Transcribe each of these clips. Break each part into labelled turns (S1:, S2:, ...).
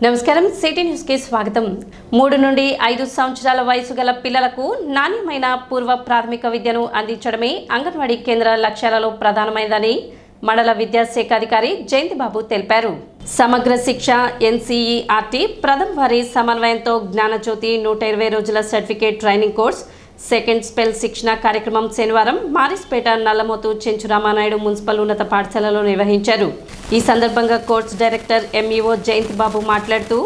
S1: నమస్కారం, city news కి స్వాగతం. 3 నుండి 5 సంవత్సరాల వయసు గల పిల్లలకు నాణ్యమైన పూర్వ ప్రాథమిక విద్యను అందించడమే అంగన్వాడీ కేంద్ర లక్ష్యాలలో ప్రధానమైనదని మండల విద్యాశాఖ అధికారి జయంతిబాబు తెలిపారు. సమగ్ర శిక్ష ఎన్సీఈఆర్టీ ప్రథమ వారి సమన్వయంతో జ్ఞానజ్యోతి 120 రోజుల certificate training course second spell శిక్షణ కార్యక్రమం శనివారం మారిస్పేట నల్లమోతు చెంచురామానాయుడు మున్సిపల్ ఉన్నత పాఠశాలలో నిర్వహించారు. ఈ సందర్భంగా కోర్స్ డైరెక్టర్ ఎంఈఓ జయంతిబాబు మాట్లాడుతూ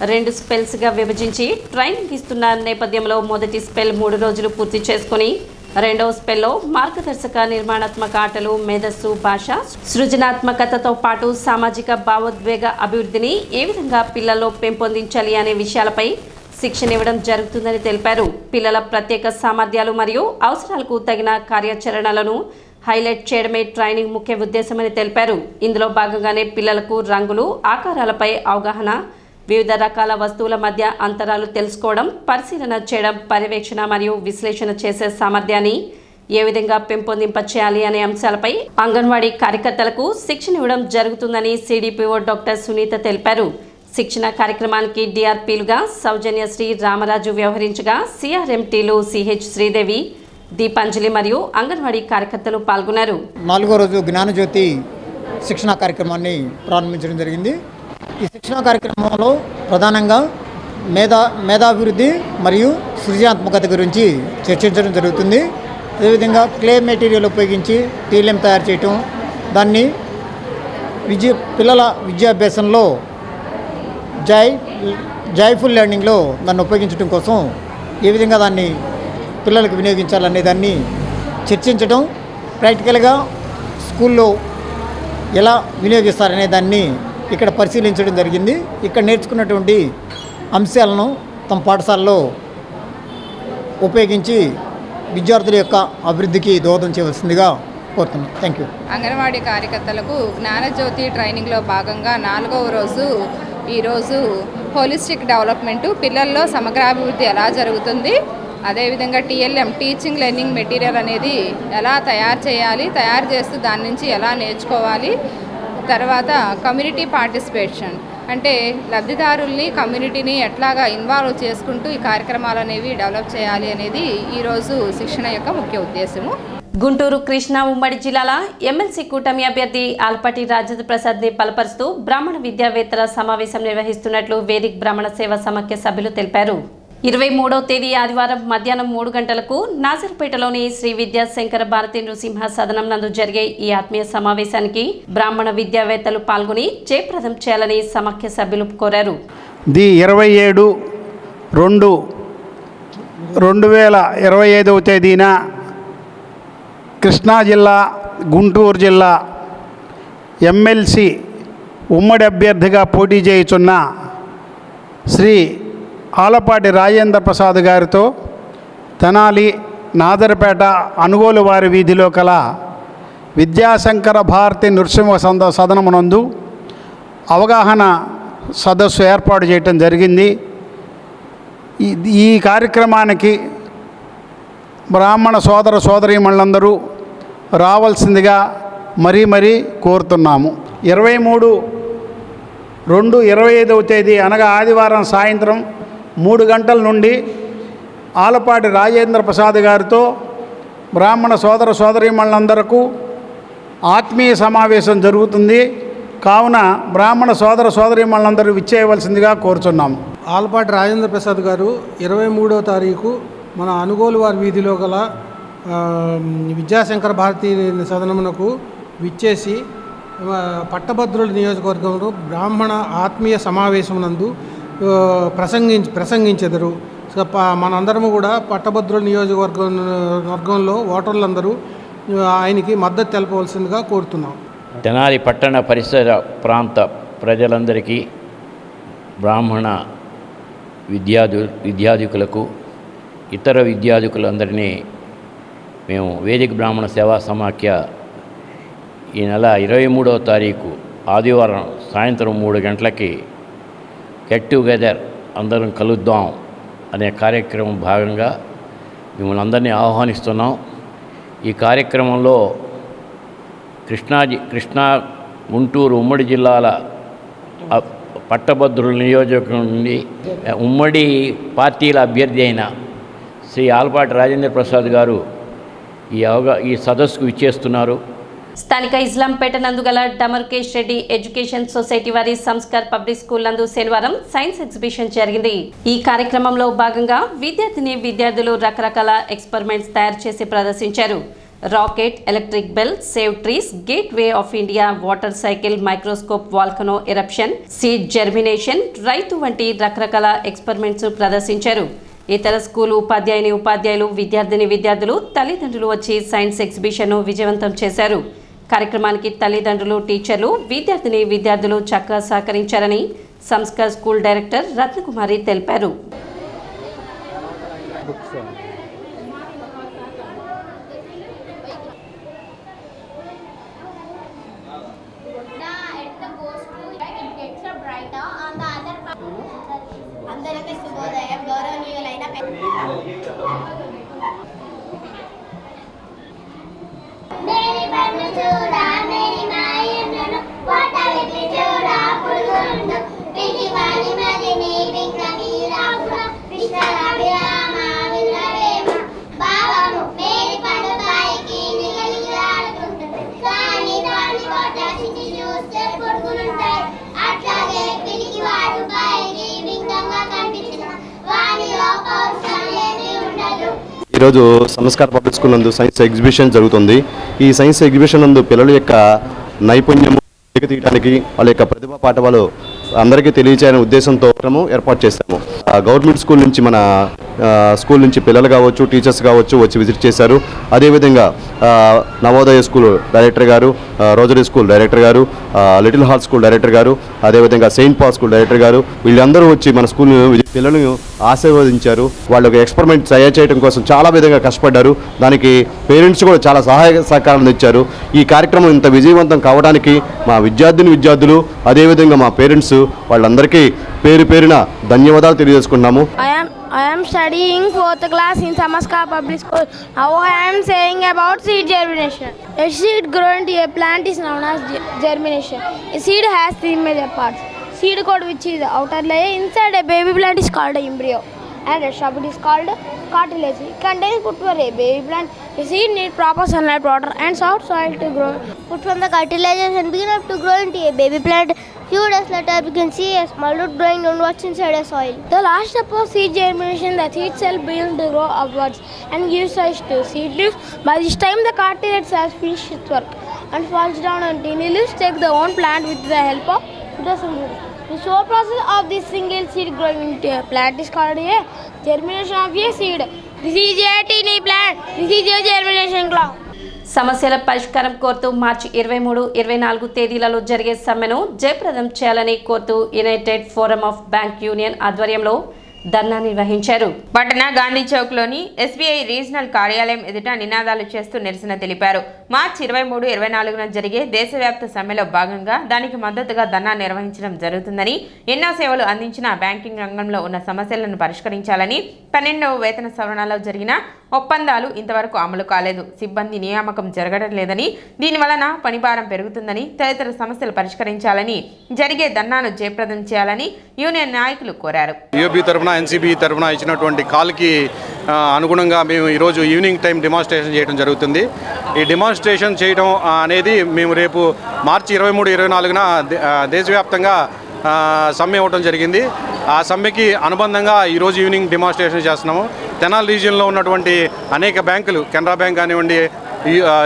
S1: 2 స్పెల్స్గా విభజించి ట్రైనింగ్ ఇస్తున్న నేపథ్యంలో మొదటి స్పెల్ 3 రోజులు పూర్తి చేసుకుని రెండవ స్పెల్లో మార్గదర్శక నిర్మాణాత్మక ఆటలు, మేధస్సు, భాష, సృజనాత్మకతతో పాటు సామాజిక భావోద్వేగ అభివృద్ధిని ఏ విధంగా పిల్లల్లో పెంపొందించాలి అనే విషయాలపై శిక్షణ ఇవ్వడం జరుగుతుందని తెలిపారు. పిల్లల ప్రత్యేక సామర్థ్యాలు మరియు అవసరాలకు తగిన కార్యాచరణలను హైలైట్ చేయడమే ట్రైనింగ్ ముఖ్య ఉద్దేశమని తెలిపారు. ఇందులో భాగంగానే పిల్లలకు రంగులు, ఆకారాలపై అవగాహన, వివిధ రకాల వస్తువుల మధ్య అంతరాలు తెలుసుకోవడం, పరిశీలన చేయడం, పర్యవేక్షణ మరియు విశ్లేషణ చేసే సామర్థ్యాన్ని ఏ విధంగా పెంపొందింపచేయాలి అనే అంశాలపై అంగన్వాడీ కార్యకర్తలకు శిక్షణ ఇవ్వడం జరుగుతుందని సిడిపిఓ డాక్టర్ సునీత తెలిపారు. శిక్షణ కార్యక్రమానికి డిఆర్పీలుగా సౌజన్యశ్రీ రామరాజు వ్యవహరించగా సిఆర్ఎంటీలు సిహెచ్ శ్రీదేవి, దీపాంజలి మరియు అంగన్వాడీ కార్యకర్తలు పాల్గొన్నారు.
S2: 4వ రోజు జ్ఞానజ్యోతి శిక్షణ కార్యక్రమాన్ని ప్రారంభించడం జరిగింది. ఈ శిక్షణ కార్యక్రమంలో ప్రధానంగా మేధాభివృద్ధి మరియు సృజనాత్మకత గురించి చర్చించడం జరుగుతుంది. అదేవిధంగా క్లే మెటీరియల్ ఉపయోగించి టీఎల్ఎం తయారు చేయటం, దాన్ని పిల్లల విద్యాభ్యాసంలో జాయ్ఫుల్ లెర్నింగ్లో దాన్ని ఉపయోగించడం కోసం ఏ విధంగా దాన్ని పిల్లలకు వినియోగించాలనే దాన్ని చర్చించడం, ప్రాక్టికల్గా స్కూల్లో ఎలా వినియోగిస్తారనే దాన్ని ఇక్కడ పరిశీలించడం జరిగింది. ఇక్కడ నేర్చుకున్నటువంటి అంశాలను తమ పాఠశాలలో ఉపయోగించి విద్యార్థుల యొక్క అభివృద్ధికి దోహదం చేయవలసిందిగా కోరుతున్నాం. Thank you.
S3: అంగన్వాడీ కార్యకర్తలకు జ్ఞానజ్యోతి ట్రైనింగ్లో భాగంగా 4వ రోజు ఈరోజు హోలిస్టిక్ డెవలప్మెంటు, పిల్లల్లో సమగ్రాభివృద్ధి ఎలా జరుగుతుంది, అదేవిధంగా టీఎల్ఎం టీచింగ్ లెర్నింగ్ మెటీరియల్ అనేది ఎలా తయారు చేయాలి, తయారు చేస్తూ దాని నుంచి ఎలా నేర్చుకోవాలి, తర్వాత కమ్యూనిటీ పార్టిసిపేషన్ అంటే లబ్ధిదారుల్ని కమ్యూనిటీని ఎట్లాగా ఇన్వాల్వ్ చేసుకుంటూ ఈ కార్యక్రమాలు అనేవి డెవలప్ చేయాలి అనేది ఈరోజు శిక్షణ యొక్క ముఖ్య ఉద్దేశము.
S1: గుంటూరు కృష్ణా ఉమ్మడి జిల్లాల ఎమ్మెల్సీ కూటమి అభ్యర్థి ఆల్పాటి రాజేంద్ర ప్రసాద్ని బలపరుస్తూ బ్రాహ్మణ విద్యావేత్తల సమావేశం నిర్వహిస్తున్నట్లు వేదిక్ బ్రాహ్మణ సేవా సమాఖ్య సభ్యులు తెలిపారు. 23వ తేదీ ఆదివారం మధ్యాహ్నం 3 గంటలకు నాజర్పేటలోని శ్రీ విద్యాశంకర భారతి నృసింహ సదనం నందు జరిగే ఈ ఆత్మీయ సమావేశానికి బ్రాహ్మణ విద్యావేత్తలు పాల్గొని జయప్రదం చేయాలని సమాఖ్య సభ్యులు కోరారు.
S4: 27/2/2025 తేదీన కృష్ణా జిల్లా, గుంటూరు జిల్లా ఎమ్మెల్సీ ఉమ్మడి అభ్యర్థిగా పోటీ చేయుచున్న శ్రీ ఆలపాటి రాజేంద్ర ప్రసాద్ గారితో తెనాలి, నాదరపేట, అనుగోలు వారి వీధిలో కల విద్యాశంకర భారతి నృసింహ సదనమునందు అవగాహన సదస్సు ఏర్పాటు చేయటం జరిగింది. ఈ కార్యక్రమానికి బ్రాహ్మణ సోదర సోదరీమణులందరూ రావాల్సిందిగా మరీ కోరుతున్నాము. 23/2/25 తేదీ అనగా ఆదివారం సాయంత్రం 3 గంటల నుండి ఆలపాటి రాజేంద్ర ప్రసాద్ గారితో బ్రాహ్మణ సోదర సోదరీమణులందరకు ఆత్మీయ సమావేశం జరుగుతుంది. కావున బ్రాహ్మణ సోదర సోదరీమణులందరూ విచ్చేయవలసిందిగా కోరుచున్నాము.
S5: ఆలపాటి రాజేంద్ర ప్రసాద్ గారు 23వ తారీఖు మన అనుగోలు వారి వీధిలో గల విద్యాశంకర భారతీ సదనమునకు విచ్చేసి పట్టభద్రుల నియోజకవర్గంలో బ్రాహ్మణ ఆత్మీయ సమావేశమునందు ప్రసంగించెదరు. మనందరము కూడా పట్టభద్రుల నియోజకవర్గంలో ఓటర్లందరూ ఆయనకి మద్దతు తెలపవలసిందిగా కోరుతున్నాం.
S6: తెనాలి పట్టణ పరిసర ప్రాంత ప్రజలందరికీ, బ్రాహ్మణ విద్యార్థికులకు, ఇతర విద్యార్థికులందరినీ మేము వేదిక బ్రాహ్మణ సేవా సమాఖ్య ఈ నెల 23వ తారీఖు ఆదివారం సాయంత్రం 3 గంటలకి గెట్ టుగెదర్ అందరం కలుద్దాం అనే కార్యక్రమం భాగంగా మిమ్మల్ని అందరినీ ఆహ్వానిస్తున్నాం. ఈ కార్యక్రమంలో కృష్ణా గుంటూరు ఉమ్మడి జిల్లాల పట్టభద్రుల నియోజకవర్గం నుండి ఉమ్మడి పార్టీల అభ్యర్థి అయిన శ్రీ ఆలపాటి రాజేంద్ర ప్రసాద్ గారు ఈ సదస్సుకు ఇచ్చేస్తున్నారు.
S1: స్థానిక ఇస్లాంపేట నందు గల డమర్కేష్ రెడ్డి ఎడ్యుకేషన్ సొసైటీ వారి సంస్కార్ పబ్లిక్ స్కూల్ నందు శనివారం సైన్స్ ఎగ్జిబిషన్ జరిగింది. ఈ కార్యక్రమంలో భాగంగా విద్యార్థులు రకరకాల ఎక్స్పెరిమెంట్స్ తయారు చేసి ప్రదర్శించారు. Rocket, electric bell, save trees, gate way of India, water cycle, microscope, volcano eruption, seed germination, రైతు వంటి రకరకాల ఎక్స్పెరిమెంట్స్ ప్రదర్శించారు. ఇతర స్కూల్ ఉపాధ్యాయులు, విద్యార్థులు, తల్లిదండ్రులు వచ్చి సైన్స్ ఎగ్జిబిషన్ను విజయవంతం చేశారు. కార్యక్రమానికి తల్లిదండ్రులు, టీచర్లు, విద్యార్థులు చక్కగా సహకరించారని సంస్కార్ స్కూల్ డైరెక్టర్ రత్నకుమారి తెలిపారు.
S7: అందరికీ శుభోదయం. గౌరవనీయులైన
S8: ఈరోజు సంస్కార్ పబ్లిక్ స్కూల్ నందు సైన్స్ ఎగ్జిబిషన్ జరుగుతుంది. ఈ సైన్స్ ఎగ్జిబిషన్ నందు పిల్లల యొక్క నైపుణ్యము తీయడానికి వాళ్ళ యొక్క ప్రతిభా పాఠవాలు అందరికీ తెలియచేయాలనే ఉద్దేశంతో ఏర్పాటు చేశాము. గవర్నమెంట్ స్కూల్ నుంచి మన స్కూల్ నుంచి పిల్లలు కావచ్చు, టీచర్స్ కావచ్చు వచ్చి విజిట్ చేశారు. అదేవిధంగా నవోదయ స్కూల్ డైరెక్టర్ గారు, రోజరీ స్కూల్ డైరెక్టర్ గారు, లిటిల్ హార్ట్ స్కూల్ డైరెక్టర్ గారు, అదేవిధంగా సెయింట్ పాల్ స్కూల్ డైరెక్టర్ గారు వీళ్ళందరూ వచ్చి మన స్కూల్ పిల్లలను ఆశీర్వదించారు. వాళ్ళకి ఎక్స్పెరిమెంట్ తయారు చేయడం కోసం చాలా విధంగా కష్టపడ్డారు. దానికి పేరెంట్స్ కూడా చాలా సహాయ సహకారాలు ఇచ్చారు. ఈ కార్యక్రమం ఇంత విజయవంతం కావడానికి మా విద్యార్థులు అదేవిధంగా మా పేరెంట్స్ వాళ్ళందరికీ పేరున ధన్యవాదాలు తెలియజేసుకున్నాము.
S9: I am studying 4th class in Samaskar Public School. Now I am saying about seed germination. A seed grown into a plant is known as germination. A seed has 3 major parts. Seed coat, which is the outer layer. Inside a baby plant is called an embryo. And a shrub is called cartilage. It contains food for a baby plant. A seed needs proper sunlight, water and soft soil to grow. Put from the cartilage and begin up to grow into a baby plant. Few days later, we can see a small root growing downwards inside a soil. The last step of seed germination, the seed cell begins to grow upwards and gives rise to seed leaves. By this time, the cartilage has finished its work and falls down on tiny leaves. Take the own plant with the help of photosynthesis. The slow process of this single seed growing into a plant is called a germination of a seed. This is a tiny plant. This is a germination cloud.
S1: సమస్యల పరిష్కారం కోరుతూ మార్చి 23, 24 తేదీలలో జరిగే సమ్మెను జయప్రదం చేయాలని కోరుతూ United forum of bank union ఆధ్వర్యంలో ధర్నా నిర్వహించారు.
S3: పట్టణ గాంధీ చౌక్లోని ఎస్బీఐ రీజనల్ కార్యాలయం ఎదుట నినాదాలు చేస్తూ నిరసన తెలిపారు. మార్చి 23, 24న జరిగే దేశవ్యాప్త సమ్మెలో భాగంగా దానికి మద్దతుగా ధర్నా నిర్వహించడం జరుగుతుందని, ఎన్నో సేవలు అందించిన బ్యాంకింగ్ రంగంలో ఉన్న సమస్యలను పరిష్కరించాలని, 12వ వేతన సవరణలో జరిగిన ఒప్పందాలు ఇంతవరకు అమలు కాలేదు, సిబ్బంది నియామకం జరగడం లేదని, దీనివలన పనిభారం పెరుగుతుందని, తదితర సమస్యలు పరిష్కరించాలని, జరిగే ధర్నాను జయప్రదం చేయాలని యూనియన్ నాయకులు కోరారు.
S10: ఎన్సీబీ తరఫున ఇచ్చినటువంటి కాల్కి అనుగుణంగా మేము ఈరోజు ఈవినింగ్ టైం డెమాన్స్ట్రేషన్ చేయడం జరుగుతుంది. ఈ డెమాన్స్ట్రేషన్ చేయడం అనేది మేము రేపు మార్చి 23, 24న దేశవ్యాప్తంగా సమ్మె ఇవ్వడం జరిగింది. ఆ సమ్మెకి అనుబంధంగా ఈరోజు ఈవినింగ్ డెమాన్స్ట్రేషన్ చేస్తున్నాము. తెనాలి రీజియన్లో ఉన్నటువంటి అనేక బ్యాంకులు, కెనరా బ్యాంక్ కానివ్వండి,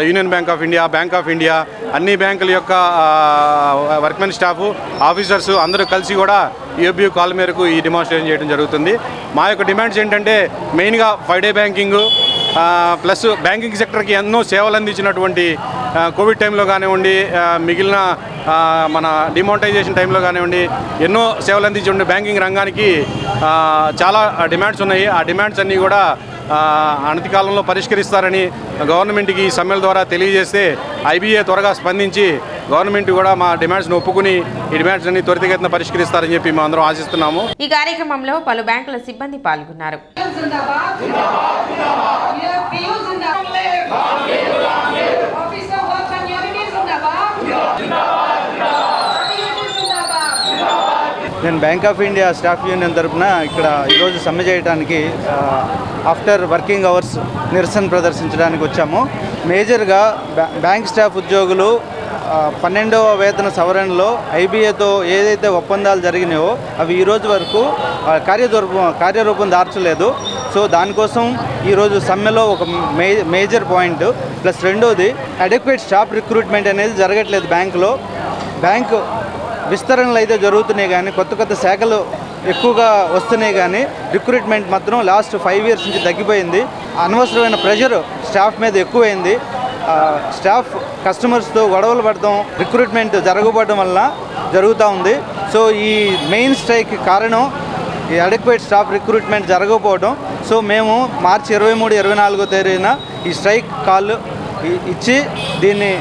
S10: union bank of India, bank of India, అన్ని బ్యాంకుల యొక్క వర్క్మెన్ స్టాఫ్, ఆఫీసర్స్ అందరూ కలిసి కూడా యూబీయూ కాల్ మేరకు ఈ డెమాన్స్ట్రేషన్ చేయడం జరుగుతుంది. మా యొక్క డిమాండ్స్ ఏంటంటే మెయిన్గా 5-day బ్యాంకింగ్ ప్లస్ బ్యాంకింగ్ సెక్టర్కి ఎన్నో సేవలు అందించినటువంటి కోవిడ్ టైంలో కానివ్వండి, మిగిలిన మన డిమానిటైజేషన్ టైంలో కానివ్వండి, ఎన్నో సేవలు అందించే బ్యాంకింగ్ రంగానికి చాలా డిమాండ్స్ ఉన్నాయి. ఆ డిమాండ్స్ అన్నీ కూడా అనతి కాలంలో పరిష్కరిస్తారని గవర్నమెంట్కి ఈ సమ్మెల ద్వారా తెలియజేస్తే ఐబీఏ త్వరగా స్పందించి గవర్నమెంట్ కూడా మా డిమాండ్స్ను ఒప్పుకుని ఈ డిమాండ్స్ అన్ని త్వరితగతిన పరిష్కరిస్తారని చెప్పి మేము అందరం ఆశిస్తున్నాము.
S3: ఈ కార్యక్రమంలో పలు బ్యాంకుల సిబ్బంది పాల్గొన్నారు.
S11: నేను bank of India staff union తరఫున ఇక్కడ ఈరోజు సమ్మె చేయడానికి ఆఫ్టర్ వర్కింగ్ అవర్స్ నిరసన ప్రదర్శించడానికి వచ్చాము. మేజర్గా బ్యాంక్ స్టాఫ్ ఉద్యోగులు 12వ వేతన సవరణలో ఐబీఏతో ఏదైతే ఒప్పందాలు జరిగినాయో అవి ఈరోజు వరకు కార్యరూపం దాల్చలేదు. సో దానికోసం ఈరోజు సమ్మెలో ఒక మేజర్ పాయింట్. ప్లస్ రెండోది అడెక్వేట్ స్టాఫ్ రిక్రూట్మెంట్ అనేది జరగట్లేదు బ్యాంకులో. బ్యాంకు విస్తరణలు అయితే జరుగుతున్నాయి కానీ కొత్త శాఖలు ఎక్కువగా వస్తున్నాయి కానీ రిక్రూట్మెంట్ మాత్రం లాస్ట్ 5 years నుంచి తగ్గిపోయింది. అనవసరమైన ప్రెషర్ స్టాఫ్ మీద ఎక్కువైంది. స్టాఫ్ కస్టమర్స్తో గొడవలు పడటం, రిక్రూట్మెంట్ జరగకపోవడం వల్ల జరుగుతూ ఉంది. సో ఈ మెయిన్ స్ట్రైక్ కారణం ఈ అడెక్వేట్ స్టాఫ్ రిక్రూట్మెంట్ జరగకపోవడం. సో మేము మార్చి 23, 24వ తేదీన ఈ స్ట్రైక్ కాల్ ఇచ్చి దీన్ని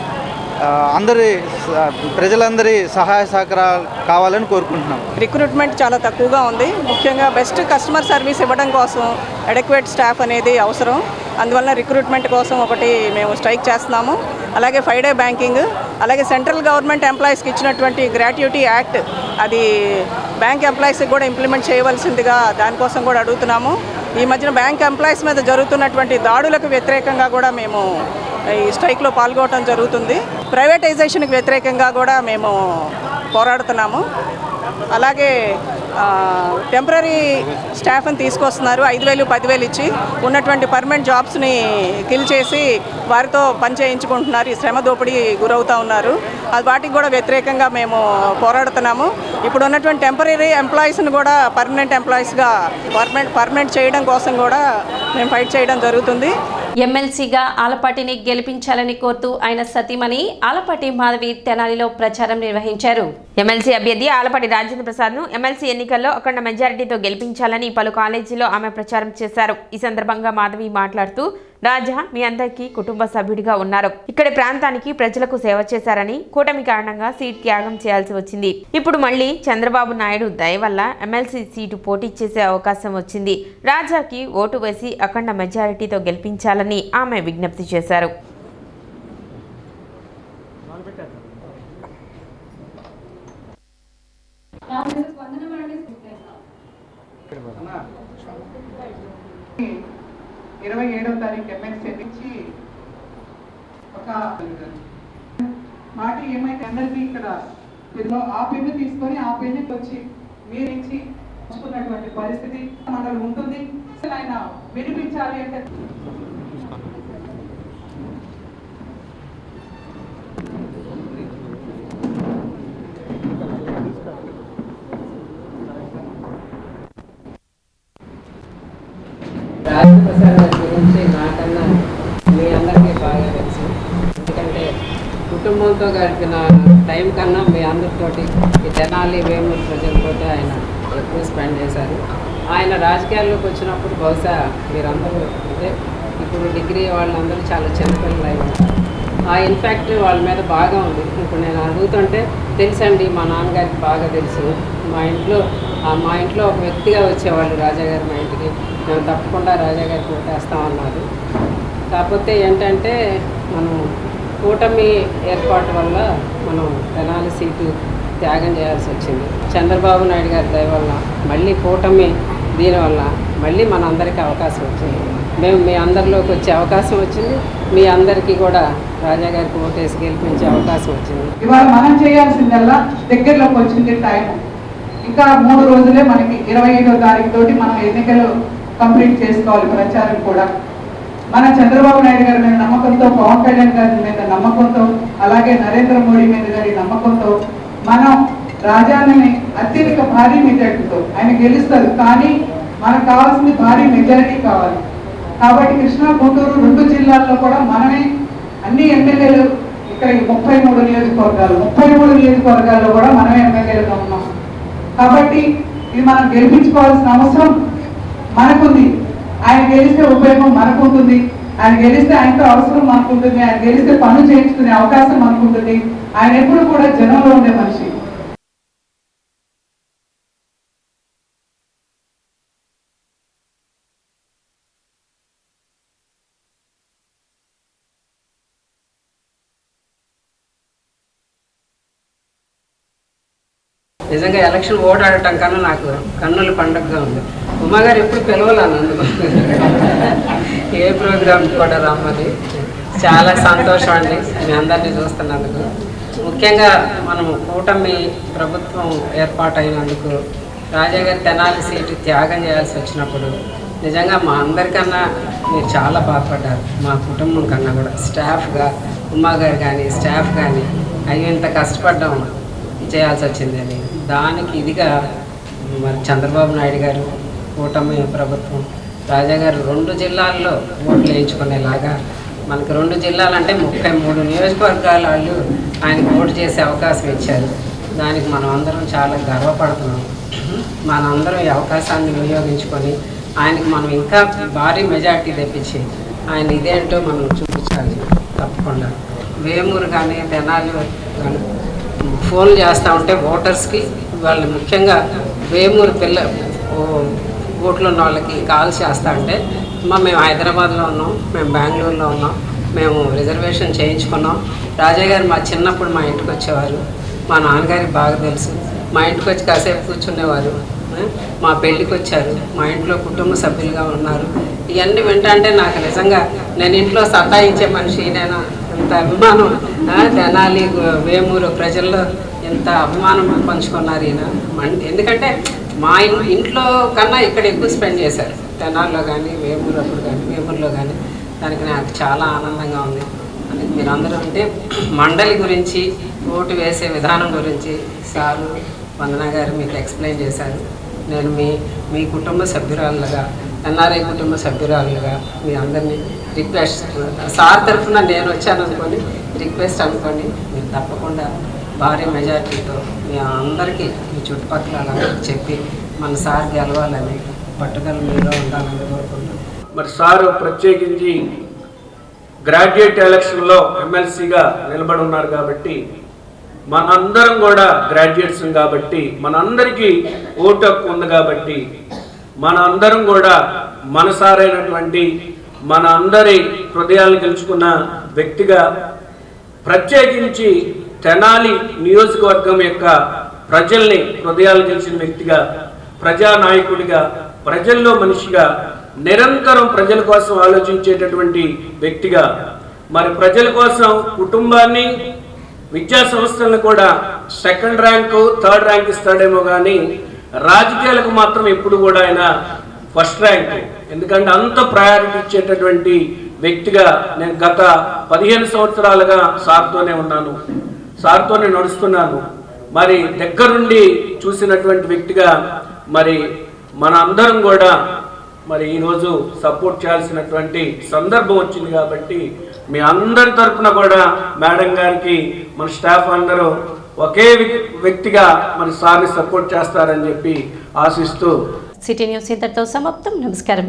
S11: ప్రజలందరి సహాయ సహకారాలు కావాలని కోరుకుంటున్నాం.
S12: రిక్రూట్మెంట్ చాలా తక్కువగా ఉంది. ముఖ్యంగా బెస్ట్ కస్టమర్ సర్వీస్ ఇవ్వడం కోసం అడెక్వేట్ స్టాఫ్ అనేది అవసరం. అందువల్ల రిక్రూట్మెంట్ కోసం ఒకటి మేము స్ట్రైక్ చేస్తున్నాము. అలాగే 5 day బ్యాంకింగ్, అలాగే సెంట్రల్ గవర్నమెంట్ ఎంప్లాయీస్కి ఇచ్చినటువంటి గ్రాట్యుటీ యాక్ట్ అది బ్యాంక్ ఎంప్లాయీస్కి కూడా ఇంప్లిమెంట్ చేయవలసిందిగా దానికోసం కూడా అడుగుతున్నాము. ఈ మధ్యన బ్యాంక్ ఎంప్లాయీస్ మీద జరుగుతున్నటువంటి దాడులకు వ్యతిరేకంగా కూడా మేము ఈ స్ట్రైక్లో పాల్గొనడం జరుగుతుంది. ప్రైవేటైజేషన్కి వ్యతిరేకంగా కూడా మేము పోరాడుతున్నాము. అలాగే టెంపరీ స్టాఫ్ని తీసుకొస్తున్నారు. 5,000, 10,000 ఇచ్చి ఉన్నటువంటి పర్మనెంట్ జాబ్స్ని కిల్ చేసి వారితో పని చేయించుకుంటున్నారు. ఈ శ్రమ దోపిడీ గురవుతూ ఉన్నారు. అది వాటికి కూడా వ్యతిరేకంగా మేము పోరాడుతున్నాము. ఇప్పుడు ఉన్నటువంటి టెంపరీ ఎంప్లాయీస్ని కూడా పర్మనెంట్ ఎంప్లాయీస్గా పర్మనెంట్ చేయడం కోసం కూడా మేము ఫైట్ చేయడం జరుగుతుంది.
S1: ఎమ్మెల్సీగా ఆలపాటిని గెలిపించాలని కోరుతూ ఆయన సతీమణి ఆలపాటి మాధవి తెనాలిలో ప్రచారం నిర్వహించారు.
S13: ఎమ్మెల్సీ అభ్యర్థి ఆలపాటి రాజేంద్ర ప్రసాద్ను ఎమ్మెల్సీ ఎన్నికల్లో అఖండ మెజారిటీతో గెలిపించాలని పలు కాలేజీలో ఆమె ప్రచారం చేశారు. ఈ సందర్భంగా మాధవి మాట్లాడుతూ, రాజా మీ అందరికీ కుటుంబ సభ్యుడిగా ఉన్నారు. ఇక్కడి ప్రాంతానికి ప్రజలకు సేవ చేశారని, కూటమి కారణంగా సీట్ త్యాగం చేయాల్సి వచ్చింది. ఇప్పుడు మళ్ళీ చంద్రబాబు నాయుడు దయ వల్ల ఎమ్మెల్సీ సీటు పోటీ చేసే అవకాశం వచ్చింది. రాజాకి ఓటు వేసి అఖండ మెజారిటీతో గెలిపించాలని ఆమె విజ్ఞప్తి చేశారు.
S14: ఎమ్మెల్సీ నుంచి ఒక మాట ఏమైతే అందరికీ ఇక్కడ ఆ పెన్ను తీసుకొని ఆ పెన్నుకి వచ్చి మీరు ఇచ్చి పంచుకున్నటువంటి పరిస్థితి మనలో ఉంటుంది. ఆయన వినిపించాలి అంటే
S15: రాజప్రసాద్ గురించి నాకన్నా మీ అందరికీ బాగా తెలుసు. ఎందుకంటే కుటుంబంతో గడిపిన టైం కన్నా మీ అందరితోటి ఈ తెనాలి వేమూరు ప్రజలతోటి ఆయన ఎక్కువ స్పెండ్ చేశారు. ఆయన రాజకీయాల్లోకి వచ్చినప్పుడు బహుశా మీరందరూ అంటే ఇప్పుడు డిగ్రీ వాళ్ళందరూ చాలా చిన్నపిల్లలు అయి ఉంటారు. ఆ ఇన్ఫ్యాక్ట్ వాళ్ళ మీద బాగా ఉంది. ఇప్పుడు నేను అడుగుతుంటే తెలుసండి, మా నాన్నగారికి బాగా తెలుసు. మా ఇంట్లో ఒక వ్యక్తిగా వచ్చేవాళ్ళు రాజాగారు మా ఇంటికి. మేము తప్పకుండా రాజాగారికి ఓటేస్తామన్నారు. కాకపోతే ఏంటంటే మనం కూటమి ఏర్పాటు వల్ల మనం తెనాలి సీటు త్యాగం చేయాల్సి వచ్చింది. చంద్రబాబు నాయుడు గారి దయ వల్ల మళ్ళీ కూటమి దీనివల్ల మళ్ళీ మన అందరికీ అవకాశం వచ్చింది. మేము మీ అందరిలోకి వచ్చే అవకాశం వచ్చింది. మీ అందరికీ కూడా రాజాగారికి ఓటేసి గెలిపించే అవకాశం వచ్చింది.
S14: ఇవాళ మనం చేయాల్సిందల్లా దగ్గరలోకి వచ్చింది టైం. ఇంకా 3 రోజులే మనకి 25వ తారీఖు తోటి మనం ఎన్నికలు కంప్లీట్ చేసుకోవాలి. ప్రచారం కూడా మన చంద్రబాబు నాయుడు గారి మీద నమ్మకంతో, పవన్ కళ్యాణ్ గారి మీద నమ్మకంతో, అలాగే నరేంద్ర మోడీ మీద గారి నమ్మకంతో మనం రాజాని అత్యధిక భారీ మెజారిటీతో ఆయన గెలుస్తారు. కానీ మనకు కావాల్సింది భారీ మెజారిటీ కావాలి. కాబట్టి కృష్ణా, గుంటూరు 2 జిల్లాల్లో కూడా మనమే అన్ని ఎమ్మెల్యేలు ఇక్కడ 33 నియోజకవర్గాల్లో కూడా మనమే ఎమ్మెల్యేలుగా ఉన్నాం. కాబట్టి ఇది మనం గెలిపించుకోవాల్సిన అవసరం మనకుంది. ఆయన గెలిస్తే ఉపయోగం మనకు ఉంటుంది. ఆయన గెలిస్తే ఆయనతో అవసరం మనకు ఉంటుంది. ఆయన గెలిస్తే పనులు చేయించుకునే అవకాశం మనకు ఉంటుంది. ఆయన ఎప్పుడు కూడా జనంలో ఉండే మనిషి.
S15: నిజంగా ఎలక్షన్ ఓడాడటం కన్నా నాకు కన్నుల పండగగా ఉంది. ఉమాగారు ఎప్పుడు పిలవాలి నన్ను ఏ ప్రోగ్రామ్ కూడా రమ్మని. చాలా సంతోషం అండి మీ అందరినీ చూస్తున్నందుకు. ముఖ్యంగా మనము కూటమి ప్రభుత్వం ఏర్పాటైనందుకు రాజా గారి తెనాలి సీటు త్యాగం చేయాల్సి వచ్చినప్పుడు నిజంగా మా అందరికన్నా మీరు చాలా బాధపడ్డారు. మా కుటుంబం కన్నా కూడా స్టాఫ్గా ఉమాగారు కానీ స్టాఫ్ కానీ అయ్యో ఇంత కష్టపడ్డాం చేయాల్సి వచ్చింది అని. దానికి ఇదిగా మరి చంద్రబాబు నాయుడు గారు కూటమి ప్రభుత్వం రాజా గారు 2 జిల్లాల్లో ఓట్లు వేయించుకునేలాగా మనకు 2 జిల్లాలంటే 33 నియోజకవర్గాల వాళ్ళు ఆయనకు ఓటు చేసే అవకాశం ఇచ్చారు. దానికి మనం అందరం చాలా గర్వపడుతున్నాం. మనందరం ఈ అవకాశాన్ని వినియోగించుకొని ఆయనకు మనం ఇంకా భారీ మెజార్టీ తెప్పించి ఆయన ఇదేంటో మనం చూపించాలి తప్పకుండా. వేమూరు కానీ తెనాలి కానీ ఫోన్ చేస్తూ ఉంటే ఓటర్స్కి వాళ్ళు ముఖ్యంగా వేమూరు ఓట్లు ఉన్న వాళ్ళకి కాల్ చేస్తూ ఉంటే మేము హైదరాబాద్లో ఉన్నాం, మేము బెంగళూరులో ఉన్నాం, మేము రిజర్వేషన్ చేయించుకున్నాం. రాజా గారు మా చిన్నప్పుడు మా ఇంటికి వచ్చేవారు, మా నాన్నగారికి బాగా తెలుసు. మా ఇంటికి వచ్చి కాసేపు కూర్చునేవారు. మా పెళ్ళికి వచ్చారు, మా ఇంట్లో కుటుంబ సభ్యులుగా ఉన్నారు. ఇవన్నీ వింటంటే నాకు నిజంగా నేను ఇంట్లో సతాయించే మనిషి నేను ఇంత అభిమానం తెనాలి వేమూరు ప్రజల్లో ఎంత అభిమానం పంచుకున్నారు ఈయన. ఎందుకంటే మా ఇంట్లో కన్నా ఇక్కడ ఎక్కువ స్పెండ్ చేశారు తెనాలిలో కానీ వేమూరులో కానీ. దానికి నాకు చాలా ఆనందంగా ఉంది. అందుకే మీరందరూ అంటే మండలి గురించి ఓటు వేసే విధానం గురించి సారు వందన గారు మీకు ఎక్స్ప్లెయిన్ చేశారు. నేను మీ కుటుంబ సభ్యురాలుగా ఎన్ఆర్ఐ కుటుంబ సభ్యురాలుగా మీ అందరినీ రిక్వెస్ట్ సార్ తరఫున నేను వచ్చాను అనుకోని రిక్వెస్ట్ అనుకోండి మీరు తప్పకుండా భారీ మెజార్టీతో మీ అందరికీ మీ చుట్టుపక్కల చెప్పి మన సార్ గెలవాలని పట్టుదల మీలో ఉండాలని కోరుకుంటున్నాను.
S16: మరి సారు ప్రత్యేకించి గ్రాడ్యుయేట్ ఎలక్షన్లో ఎమ్మెల్సీగా నిలబడి ఉన్నారు కాబట్టి మనందరం కూడా గ్రాడ్యుయేట్స్ కాబట్టి మనందరికీ ఓటు హక్కు ఉంది కాబట్టి మన అందరం కూడా మనసారైనటువంటి మన అందరి హృదయాలను గెలుచుకున్న వ్యక్తిగా ప్రత్యేకించి తెనాలి నియోజకవర్గం యొక్క ప్రజల్ని హృదయాలు గెలిచిన వ్యక్తిగా ప్రజానాయకుడిగా ప్రజల్లో మనిషిగా నిరంతరం ప్రజల కోసం ఆలోచించేటటువంటి వ్యక్తిగా మరి ప్రజల కోసం కుటుంబాన్ని విద్యా సంస్థలను కూడా 2nd ర్యాంకు 3rd ర్యాంక్ ఇస్తాడేమో కానీ రాజకీయాలకు మాత్రం ఎప్పుడు కూడా ఆయన 1st ర్యాంక్. ఎందుకంటే అంత ప్రయారిటీ ఇచ్చేటటువంటి వ్యక్తిగా నేను గత 15 సంవత్సరాలుగా సార్తోనే ఉన్నాను, సార్తోనే నడుస్తున్నాను. మరి దగ్గరుండి చూసినటువంటి వ్యక్తిగా మరి మన అందరం కూడా మరి ఈరోజు సపోర్ట్ చేయాల్సినటువంటి సందర్భం వచ్చింది కాబట్టి మీ అందరి తరఫున కూడా మేడం గారికి మన స్టాఫ్ అందరూ ఒకే వ్యక్తిగా మరి సార్ని సపోర్ట్ చేస్తారని చెప్పి ఆశిస్తూ
S1: సిటీ న్యూస్ ఇంతటితో సమాప్తం. నమస్కారం.